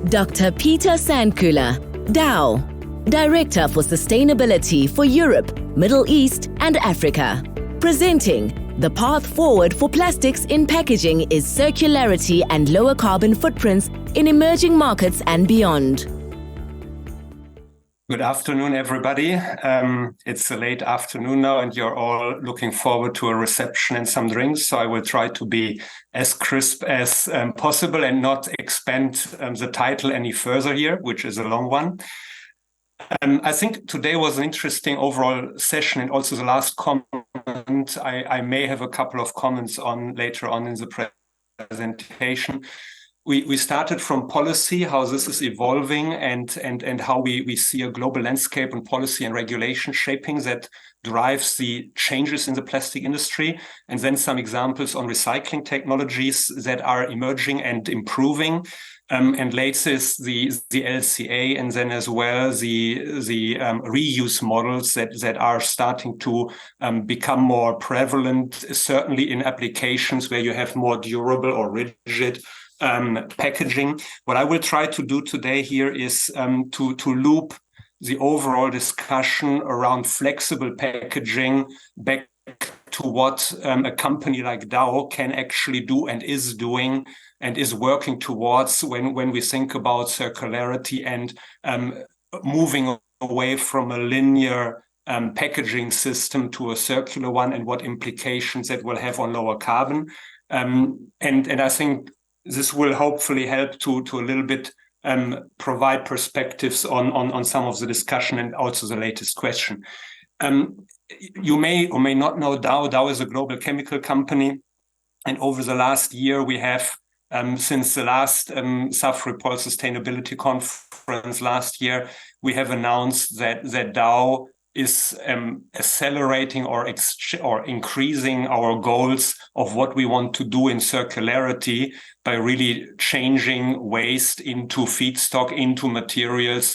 Dr. Peter Sandkuehler, Dow, Director for Sustainability for Europe, Middle East and Africa. Presenting the path forward for plastics in packaging is circularity and lower carbon footprints in emerging markets and beyond. Good afternoon, everybody. It's a late afternoon now, and you're all looking forward to a reception and some drinks. So I will try to be as crisp as possible and not expand the title any further here, which is a long one. I think today was an interesting overall session, and also the last comment I may have a couple of comments on later on in the presentation. We started from policy, how this is evolving, and how we see a global landscape and policy and regulation shaping that drives the changes in the plastic industry, and then some examples on recycling technologies that are emerging and improving, and latest the LCA, and then as well the reuse models that are starting to become more prevalent, certainly in applications where you have more durable or rigid packaging. What I will try to do today here is to loop the overall discussion around flexible packaging back to what a company like Dow can actually do and is doing and is working towards when we think about circularity and moving away from a linear packaging system to a circular one, and what implications that will have on lower carbon. And I think this will hopefully help to a little bit provide perspectives on some of the discussion and also the latest question. You may or may not know Dow. Dow is a global chemical company, and over the last year we have, since the last SAF Report Sustainability Conference last year, we have announced that Dow is accelerating or increasing our goals of what we want to do in circularity by really changing waste into feedstock, into materials,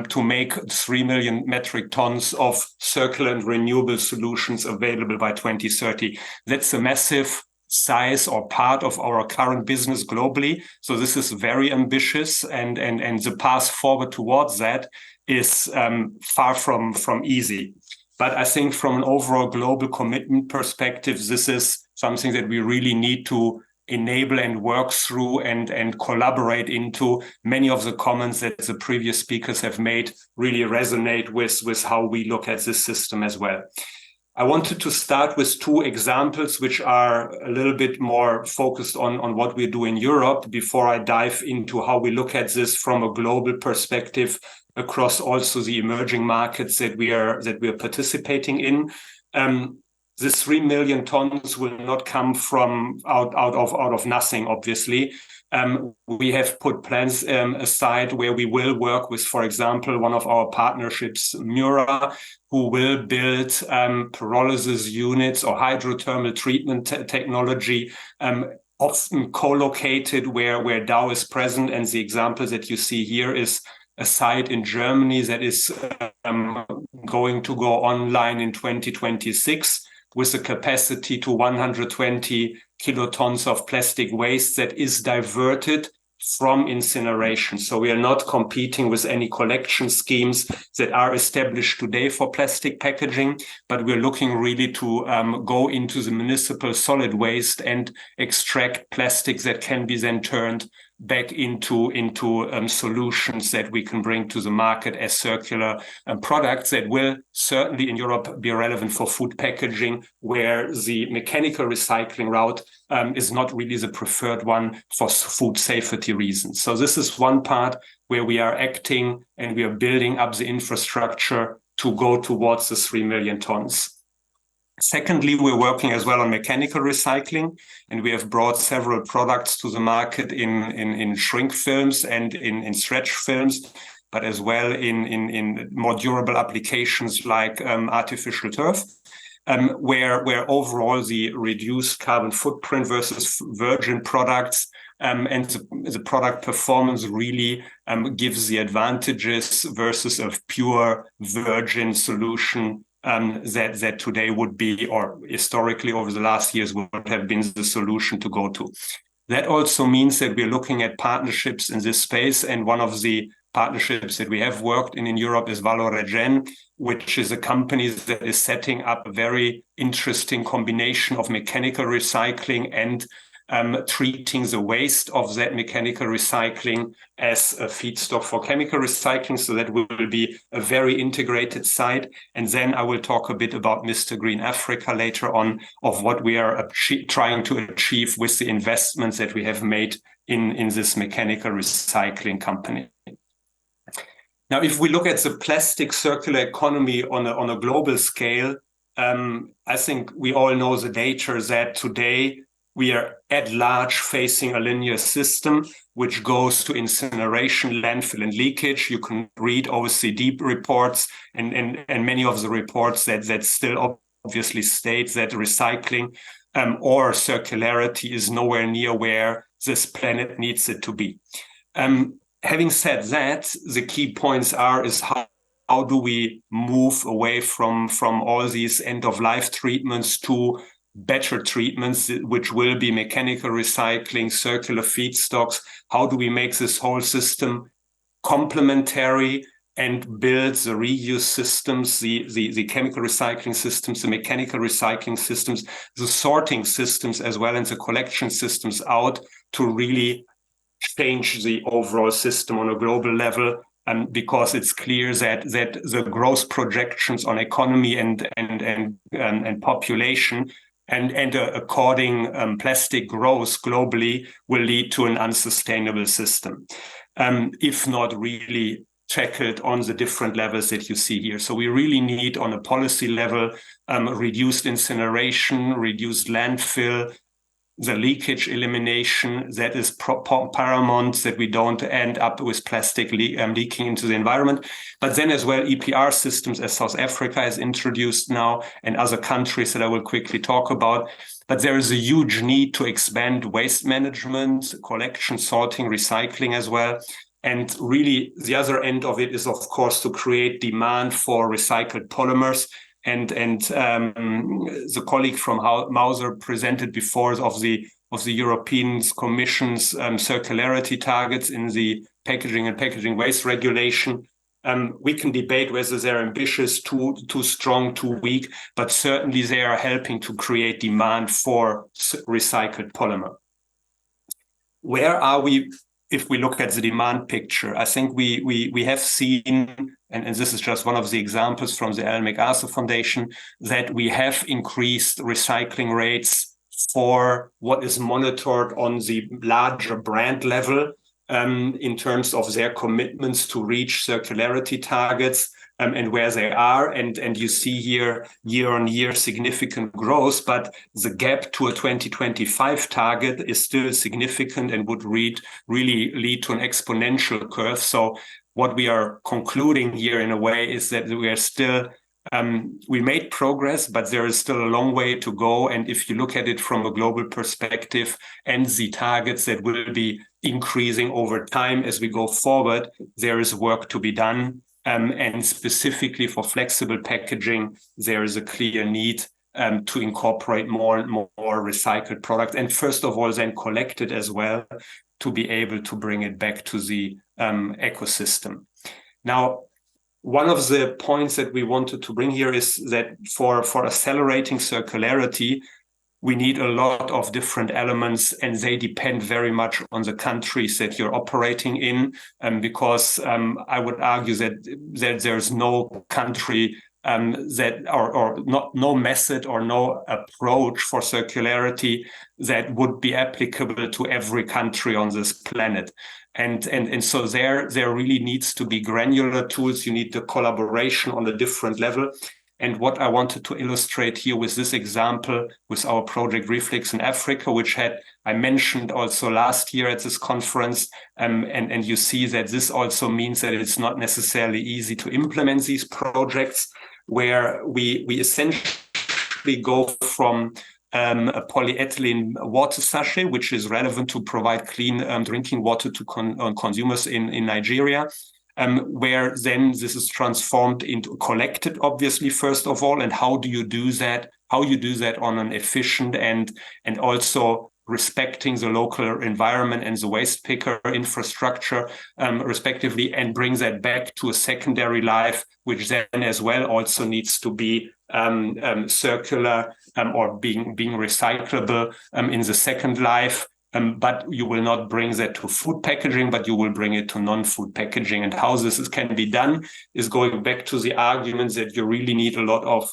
to make 3 million metric tons of circular and renewable solutions available by 2030. That's a massive size or part of our current business globally. So this is very ambitious, and the path forward towards that is far from easy. But I think from an overall global commitment perspective, this is something that we really need to enable and work through and collaborate into. Many of the comments that the previous speakers have made really resonate with how we look at this system as well. I wanted to start with two examples which are a little bit more focused on what we do in Europe before I dive into how we look at this from a global perspective across also the emerging markets that we are participating in. This 3 million tons will not come from out of nothing, obviously. We have put plans aside where we will work with, for example, one of our partnerships, Mura, who will build pyrolysis units or hydrothermal treatment technology, often co-located where Dow is present. And the example that you see here is a site in Germany that is going to go online in 2026 with a capacity to 120 kilotons of plastic waste that is diverted from incineration. So we are not competing with any collection schemes that are established today for plastic packaging, but we're looking really to go into the municipal solid waste and extract plastics that can be then turned back into solutions that we can bring to the market as circular products that will certainly in Europe be relevant for food packaging, where the mechanical recycling route is not really the preferred one for food safety reasons. So this is one part where we are acting and we are building up the infrastructure to go towards the 3 million tons. Secondly, we're working as well on mechanical recycling, and we have brought several products to the market in shrink films and in stretch films, but as well in more durable applications like artificial turf, where overall the reduced carbon footprint versus virgin products and the product performance really gives the advantages versus a pure virgin solution that today would be, or historically over the last years would have been the solution to go to. That also means that we're looking at partnerships in this space. And one of the partnerships that we have worked in Europe is Valoregen, which is a company that is setting up a very interesting combination of mechanical recycling and treating the waste of that mechanical recycling as a feedstock for chemical recycling. So that will be a very integrated site. And then I will talk a bit about Mr. Green Africa later on, of what we are trying to achieve with the investments that we have made in this mechanical recycling company. Now, if we look at the plastic circular economy on a global scale, I think we all know the data that today we are at large facing a linear system, which goes to incineration, landfill, and leakage. You can read OECD reports and many of the reports that still obviously state that recycling or circularity is nowhere near where this planet needs it to be. Having said that, the key points is how do we move away from all these end-of-life treatments to better treatments, which will be mechanical recycling, circular feedstocks? How do we make this whole system complementary and build the reuse systems, the chemical recycling systems, the mechanical recycling systems, the sorting systems as well, and the collection systems out to really change the overall system on a global level? Because it's clear that the growth projections on economy and population and according plastic growth globally will lead to an unsustainable system, if not really tackled on the different levels that you see here. So we really need, on a policy level, reduced incineration, reduced landfill, the leakage elimination. That is paramount, that we don't end up with plastic leaking into the environment. But then as well, EPR systems, as South Africa has introduced now, and other countries that I will quickly talk about. But there is a huge need to expand waste management, collection, sorting, recycling as well. And really, the other end of it is, of course, to create demand for recycled polymers. And the colleague from Mauser presented before of the European Commission's circularity targets in the packaging and packaging waste regulation. We can debate whether they're ambitious, too strong, too weak, but certainly they are helping to create demand for recycled polymer. Where are we? If we look at the demand picture, I think we have seen, and this is just one of the examples from the Ellen MacArthur Foundation, that we have increased recycling rates for what is monitored on the larger brand level in terms of their commitments to reach circularity targets. And where they are, and you see here year on year significant growth, but the gap to a 2025 target is still significant and would really lead to an exponential curve. So what we are concluding here in a way is that we are still, we made progress, but there is still a long way to go. And if you look at it from a global perspective and the targets that will be increasing over time as we go forward, there is work to be done. And specifically for flexible packaging, there is a clear need to incorporate more and more recycled product. And first of all, then collect it as well to be able to bring it back to the ecosystem. Now, one of the points that we wanted to bring here is that for accelerating circularity, we need a lot of different elements, and they depend very much on the countries that you're operating in. Because I would argue that there's no country no method or no approach for circularity that would be applicable to every country on this planet. And so there really needs to be granular tools. You need the collaboration on a different level. And what I wanted to illustrate here with this example with our project Reflex in Africa, which I mentioned also last year at this conference. And you see that this also means that it's not necessarily easy to implement these projects, where we essentially go from a polyethylene water sachet, which is relevant to provide clean drinking water to consumers in Nigeria. Where then this is transformed into collected, obviously, first of all. And how do you do that? How you do that on an efficient and also respecting the local environment and the waste picker infrastructure, respectively, and bring that back to a secondary life, which then as well also needs to be circular or being recyclable in the second life. But you will not bring that to food packaging, but you will bring it to non-food packaging. And how this can be done is going back to the argument that you really need a lot of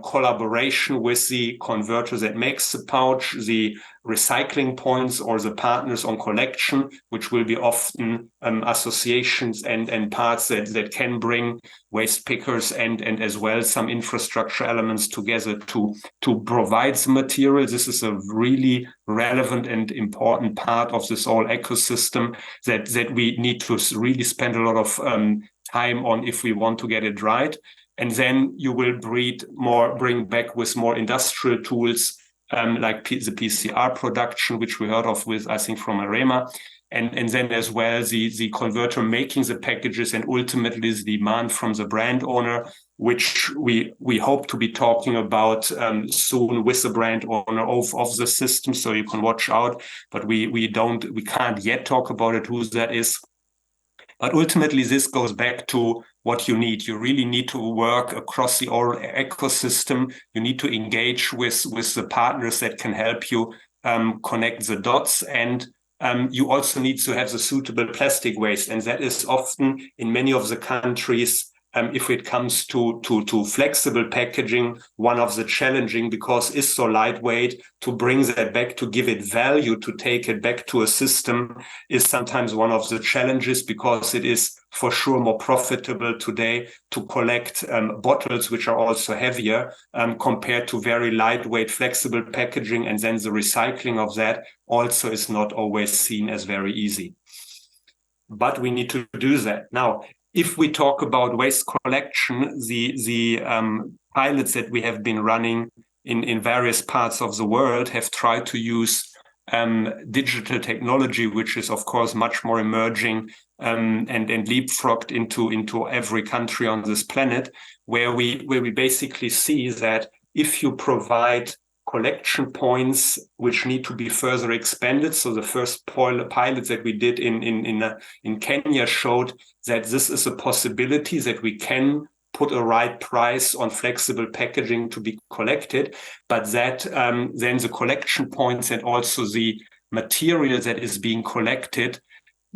collaboration with the converter that makes the pouch, the recycling points or the partners on collection, which will be often associations and parts that can bring waste pickers and as well some infrastructure elements together to provide the material. This is a really relevant and important part of this whole ecosystem that we need to really spend a lot of time on if we want to get it right. And then you will bring back with more industrial tools like the PCR production, which we heard of with, I think, from Arema. And then as well, the converter making the packages and ultimately the demand from the brand owner, which we hope to be talking about soon with the brand owner of the system. So you can watch out, but we can't yet talk about it, who that is. But ultimately, this goes back to what you need. You really need to work across the whole ecosystem. You need to engage with the partners that can help you connect the dots. And you also need to have the suitable plastic waste. And that is often in many of the countries, if it comes to flexible packaging, one of the challenging, because it's so lightweight, to bring that back, to give it value, to take it back to a system is sometimes one of the challenges, because it is for sure more profitable today to collect bottles, which are also heavier, compared to very lightweight flexible packaging. And then the recycling of that also is not always seen as very easy. But we need to do that. Now, if we talk about waste collection, the pilots that we have been running in various parts of the world have tried to use digital technology, which is, of course, much more emerging and leapfrogged into every country on this planet, where we basically see that if you provide collection points which need to be further expanded. So the first pilot that we did in Kenya showed that this is a possibility, that we can put a right price on flexible packaging to be collected, but that then the collection points and also the material that is being collected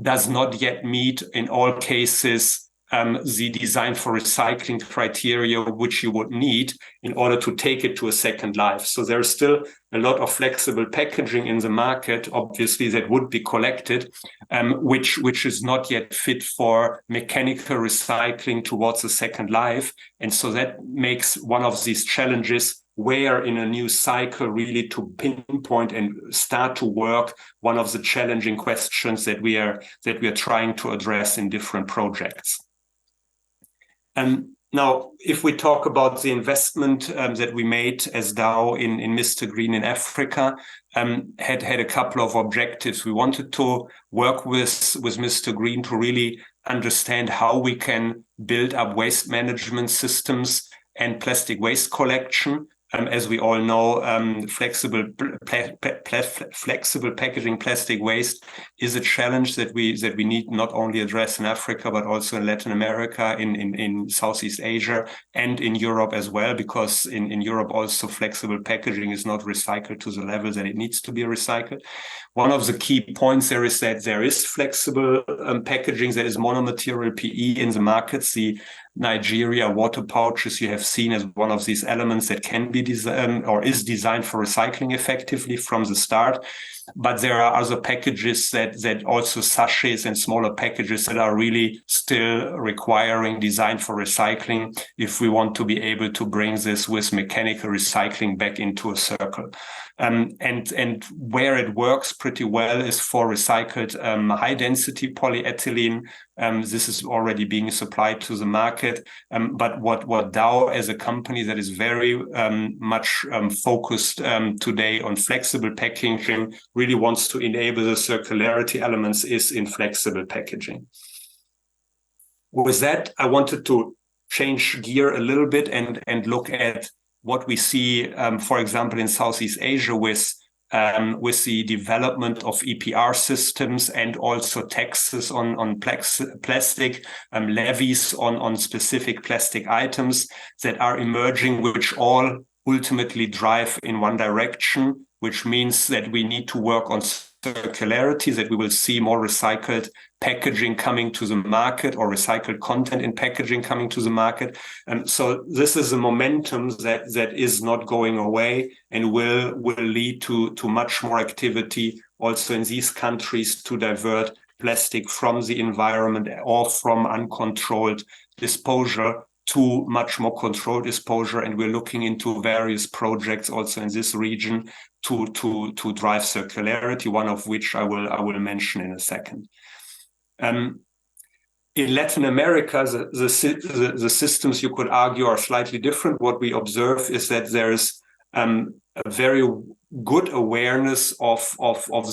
does not yet meet in all cases the design for recycling criteria which you would need in order to take it to a second life. So there's still a lot of flexible packaging in the market, obviously, that would be collected, which is not yet fit for mechanical recycling towards a second life. And so that makes one of these challenges where in a new cycle really to pinpoint and start to work one of the challenging questions that we are trying to address in different projects. Now, if we talk about the investment that we made as DAO in Mr. Green in Africa, had a couple of objectives. We wanted to work with Mr. Green to really understand how we can build up waste management systems and plastic waste collection. As we all know, flexible packaging plastic waste is a challenge that we need not only address in Africa, but also in Latin America, in Southeast Asia, and in Europe as well, because in Europe also flexible packaging is not recycled to the level that it needs to be recycled. One of the key points there is that there is flexible packaging that is monomaterial PE in the markets. The Nigeria water pouches you have seen as one of these elements that can be designed or is designed for recycling effectively from the start. But there are other packages that also sachets and smaller packages that are really still requiring design for recycling if we want to be able to bring this with mechanical recycling back into a circle. And where it works pretty well is for recycled high density polyethylene. This is already being supplied to the market. But what Dow as a company that is very much focused today on flexible packaging really wants to enable the circularity elements is in flexible packaging. With that, I wanted to change gear a little bit and look at what we see, for example, in Southeast Asia with with the development of EPR systems and also taxes on plastic, levies on specific plastic items that are emerging, which all ultimately drive in one direction, which means that we need to work on circularity, that we will see more recycled packaging coming to the market or recycled content in packaging coming to the market. So this is a momentum that is not going away and will lead to much more activity also in these countries to divert plastic from the environment or from uncontrolled disposal to much more controlled disposal. And we're looking into various projects also in this region to drive circularity, one of which I will mention in a second. In Latin America, the systems, you could argue, are slightly different. What we observe is that there is a very good awareness of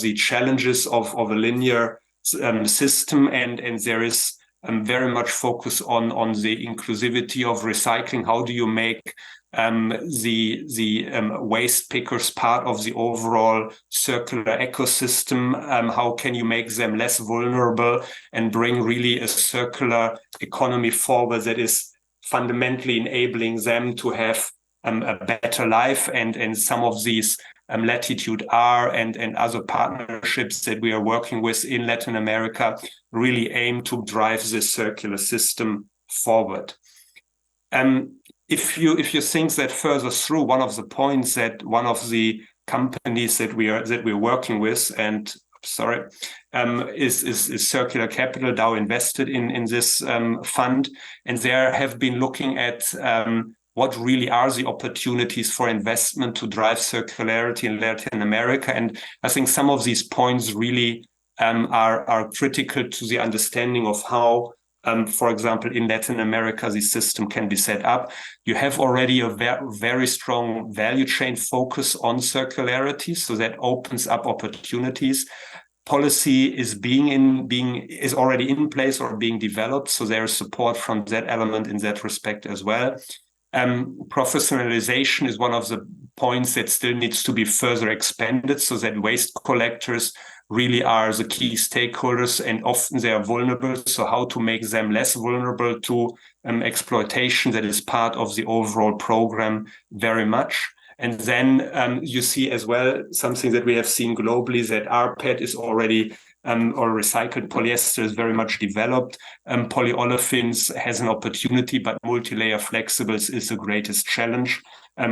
the challenges of a linear system, and there is very much focus on the inclusivity of recycling. How do you make the waste pickers part of the overall circular ecosystem? How can you make them less vulnerable and bring really a circular economy forward that is fundamentally enabling them to have a better life? And some of these Latitude R and other partnerships that we are working with in Latin America really aim to drive this circular system forward. If you think that further through, one of the points that one of the companies that we're working with, and is Circular Capital, Dow invested in this fund, and they have been looking at what really are the opportunities for investment to drive circularity in Latin America. And I think some of these points really are critical to the understanding of how, for example, in Latin America, the system can be set up. You have already a very strong value chain focus on circularity, so that opens up opportunities. Policy is is already in place or being developed, so there is support from that element in that respect as well. Professionalization is one of the points that still needs to be further expanded, so that waste collectors really are the key stakeholders, and often they are vulnerable. So how to make them less vulnerable to exploitation, that is part of the overall program very much. And then you see as well something that we have seen globally, that rPET is already or recycled polyester is very much developed. Polyolefins has an opportunity, but multi-layer flexibles is the greatest challenge,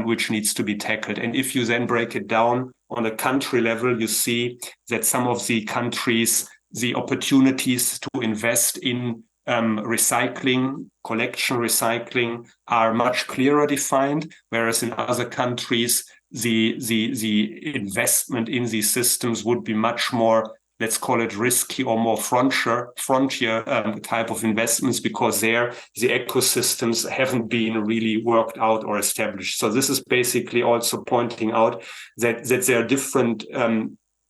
which needs to be tackled. And if you then break it down on a country level, you see that some of the countries, the opportunities to invest in recycling, collection recycling, are much clearer defined, whereas in other countries, the investment in these systems would be much more, let's call it risky or more frontier type of investments, because there the ecosystems haven't been really worked out or established. So this is basically also pointing out that there are different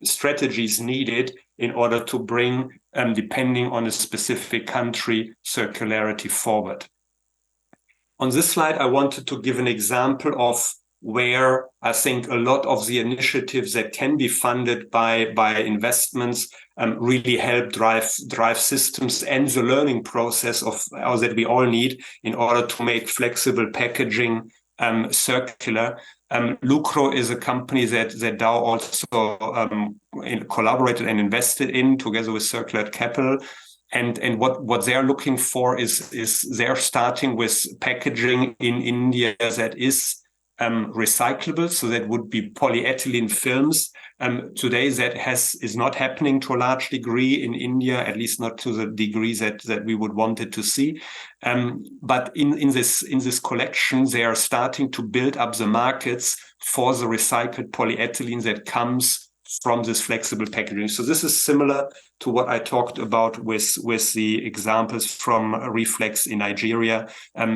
strategies needed in order to bring, depending on a specific country, circularity forward. On this slide, I wanted to give an example of where I think a lot of the initiatives that can be funded by investments really help drive systems and the learning process that we all need in order to make flexible packaging circular. Lucro is a company that Dow also collaborated and invested in together with Circular Capital. And what they're looking for is they're starting with packaging in India that is recyclable, so that would be polyethylene films. Today that is not happening to a large degree in India, at least not to the degree that we would want it to see. But in this collection, they are starting to build up the markets for the recycled polyethylene that comes from this flexible packaging. So this is similar to what I talked about with the examples from Reflex in Nigeria,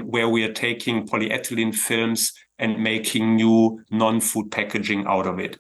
where we are taking polyethylene films and making new non-food packaging out of it.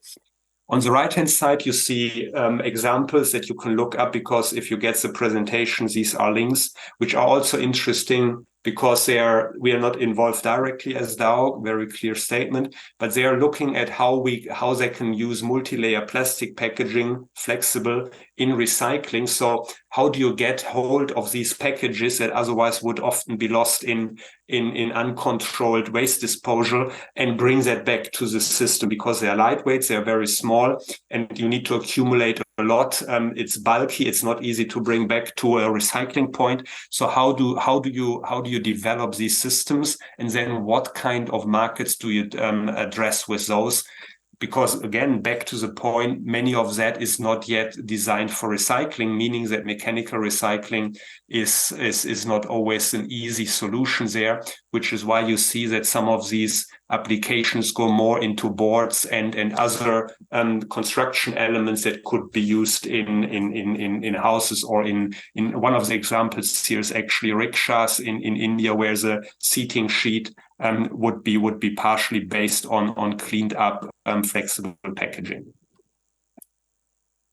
On the right-hand side, you see examples that you can look up, because if you get the presentation, these are links which are also interesting because we are not involved directly as Dow, very clear statement, but they are looking at how they can use multi-layer plastic packaging, flexible, in recycling. So how do you get hold of these packages that otherwise would often be lost in uncontrolled waste disposal and bring that back to the system, because they are lightweight, they are very small, and you need to accumulate a lot. It's bulky, it's not easy to bring back to a recycling point. So how do you develop these systems, and then what kind of markets do you address with those? Because again, back to the point, many of that is not yet designed for recycling, meaning that mechanical recycling is not always an easy solution there, which is why you see that some of these applications go more into boards and other construction elements that could be used in houses, or in one of the examples here is actually rickshaws in India, where the seating sheet would be partially based on cleaned up flexible packaging.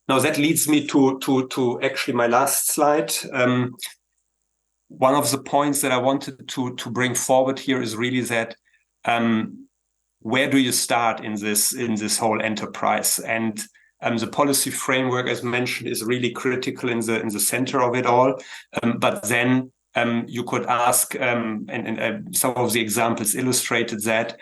Now that leads me to actually my last slide. One of the points that I wanted to bring forward here is really that where do you start in this whole enterprise? And the policy framework, as mentioned, is really critical in the center of it all. But then you could ask, and some of the examples illustrated that,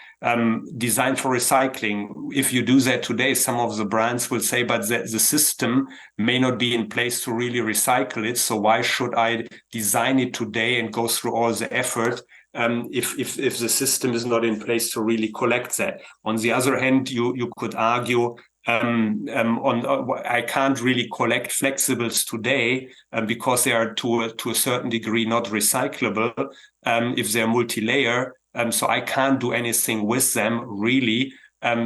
design for recycling. If you do that today, some of the brands will say, but the system may not be in place to really recycle it. So why should I design it today and go through all the effort if the system is not in place to really collect that? On the other hand, you could argue, I can't really collect flexibles today because they are to a certain degree not recyclable if they're multi-layer. So I can't do anything with them really.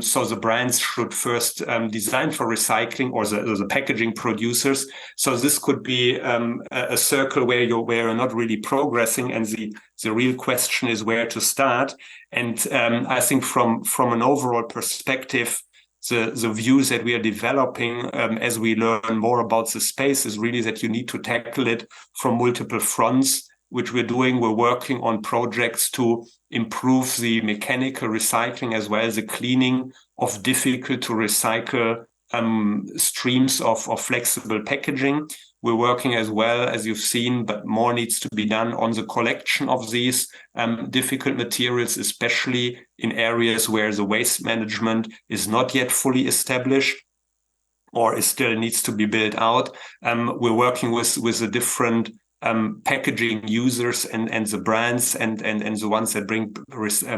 So the brands should first design for recycling, or the packaging producers. So this could be a circle where you're not really progressing, and the real question is where to start. And I think from an overall perspective, the views that we are developing as we learn more about the space is really that you need to tackle it from multiple fronts, which we're doing. We're working on projects to improve the mechanical recycling as well as the cleaning of difficult to recycle streams of flexible packaging. We're working as well, as you've seen, but more needs to be done on the collection of these difficult materials, especially in areas where the waste management is not yet fully established or it still needs to be built out. We're working with the different packaging users and the brands and the ones that bring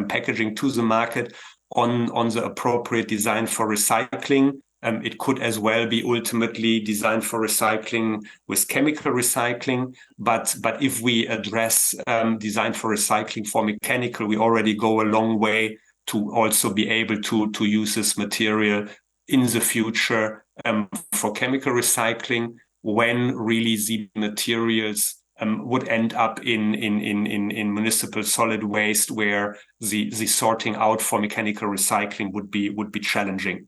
packaging to the market on the appropriate design for recycling. It could as well be ultimately designed for recycling with chemical recycling. But if we address design for recycling for mechanical, we already go a long way to also be able to use this material in the future for chemical recycling, when really the materials would end up in municipal solid waste, where the sorting out for mechanical recycling would be challenging.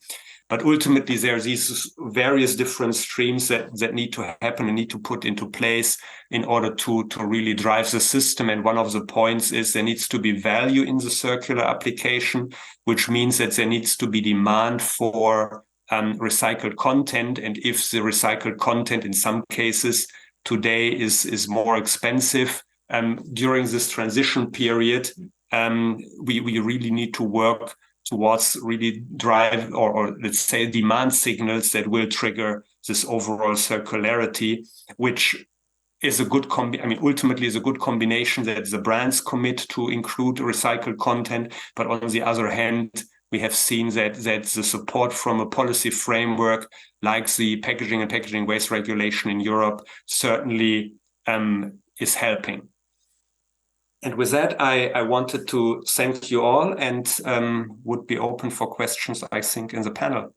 But ultimately, there are these various different streams that need to happen and need to put into place in order to really drive the system. And one of the points is there needs to be value in the circular application, which means that there needs to be demand for recycled content. And if the recycled content in some cases today is more expensive, during this transition period, we really need to work towards really drive or let's say demand signals that will trigger this overall circularity, which is a good ultimately is a good combination that the brands commit to include recycled content, but on the other hand, we have seen that the support from a policy framework like the packaging and packaging waste regulation in Europe certainly is helping. And with that, I wanted to thank you all and would be open for questions, I think, in the panel.